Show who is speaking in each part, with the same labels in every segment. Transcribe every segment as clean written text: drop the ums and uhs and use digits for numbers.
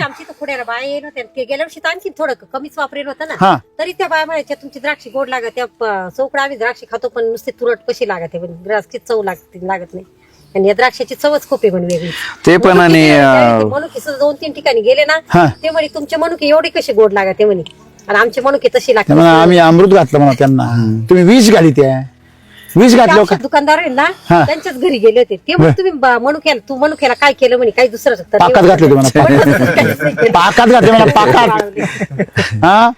Speaker 1: आमची तर पुढे बाया येत होत्या ते गेल्या वर्षी तर आणखी थोडं कमीच वापरेल होतं
Speaker 2: हा.
Speaker 1: ना तरी त्या बाया म्हणायच्या तुमची द्राक्षी गोड लागत त्या चौकडा आम्ही द्राक्षी खातो पण नुसती तुरट कशी लागत आहे द्राक्षी चव लागत नाही आणि या द्राक्षाची चवच खूप आहे पण वेगळी
Speaker 3: ते पण आणि
Speaker 1: मनुके 2-3 ठिकाणी गेले ना
Speaker 2: हा.
Speaker 1: ते म्हणे तुमचे मनुके एवढे कसे गोड लागत म्हणे आणि आमचे मनुके तशी लागतात
Speaker 2: म्हणा आम्ही अमृत घातलं म्हणा त्यांना तुम्ही विष घाली त्या विष घातलं का
Speaker 1: दुकानदार आहे ना
Speaker 2: हा.
Speaker 1: त्यांच्याच घरी गेले होते ते म्हणे तुम्ही मनुक्याला काय केलं म्हणे काही दुसरं तर
Speaker 2: पाकात घातले म्हणा पाकात घातले म्हणा पाकात हा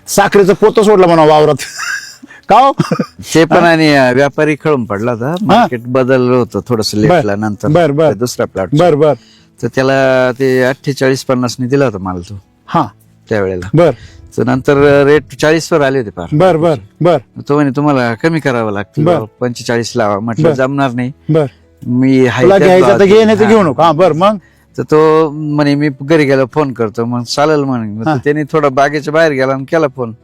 Speaker 2: साखरेचं पोतं सोडलं म्हणा वावरात का हो?
Speaker 3: ते पण आणि व्यापारी खळून पडला होता मार्केट बदललं होतं थोडस लेटला नंतर
Speaker 2: बर बर
Speaker 3: दुसऱ्या प्लॉट
Speaker 2: बर बर
Speaker 3: तर त्याला ते 48-50 ने दिला होता माल तो
Speaker 2: हा
Speaker 3: त्यावेळेला
Speaker 2: बर
Speaker 3: तर नंतर रेट 40 वर आले होते फार
Speaker 2: बर बर बर
Speaker 3: तो म्हणे तुम्हाला कमी करावं लागतं
Speaker 2: बर.
Speaker 3: 45 लावा म्हटलं जमणार नाही
Speaker 2: बर
Speaker 3: मी हाय
Speaker 2: तुला
Speaker 3: त्याच
Speaker 2: घ्यायचं तर
Speaker 3: भावात
Speaker 2: घे नाही तर
Speaker 3: हा.
Speaker 2: घेऊ नको हा बर मग
Speaker 3: तर तो म्हणे मी घरी गेलो फोन करतो मग चालेल म्हणे मग
Speaker 2: हा.
Speaker 3: त्याने थोडा बागेच्या बाहेर गेला आणि केला फोन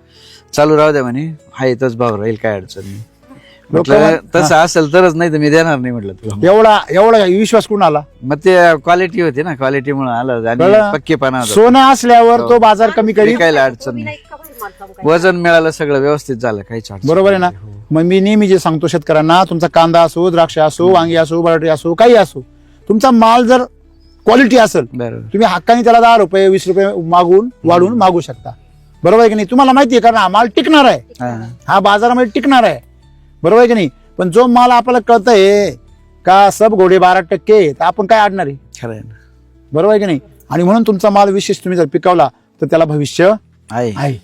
Speaker 3: चालू राहू द्या म्हणे हाय तोच भाव राहील काय अडचण नाही म्हटलं तसं असेल तरच नाही तर मी देणार नाही म्हटलं तुला
Speaker 2: एवढा विश्वास कुठून आला
Speaker 3: मग ते क्वालिटी होती ना क्वालिटी मुळे आलं
Speaker 2: कळलं?
Speaker 3: आणि पक्केपणा होता.
Speaker 2: सोनं असल्यावर तो बाजार कमी करीत
Speaker 3: विकायला अडचण नाही वजन मिळालं सगळं व्यवस्थित झालं काहीच अडचण
Speaker 2: बरोबर आहे ना मग मी नेहमी जे सांगतो शेतकऱ्यांना तुमचा कांदा असो द्राक्ष असो वांगी असो बटाटे असो काही असो तुमचा माल जर क्वालिटी असेल
Speaker 3: बरोबर
Speaker 2: तुम्ही हक्काने त्याला 10 रुपये 20 रुपये मागून वाढून मागू शकता बरोबर आहे की नाही तुम्हाला माहिती आहे कारण हा माल टिकणार आहे
Speaker 3: हा.
Speaker 2: हा बाजारामध्ये टिकणार आहे बरोबर आहे की नाही पण जो माल आपल्याला कळतंय का सब घोडे 12% तर आपण काय अडणार आहे
Speaker 3: खरं आहे ना
Speaker 2: बरोबर आहे की नाही आणि म्हणून तुमचा माल विशेष तुम्ही जर पिकवला तर त्याला भविष्य
Speaker 3: आहे
Speaker 2: आहे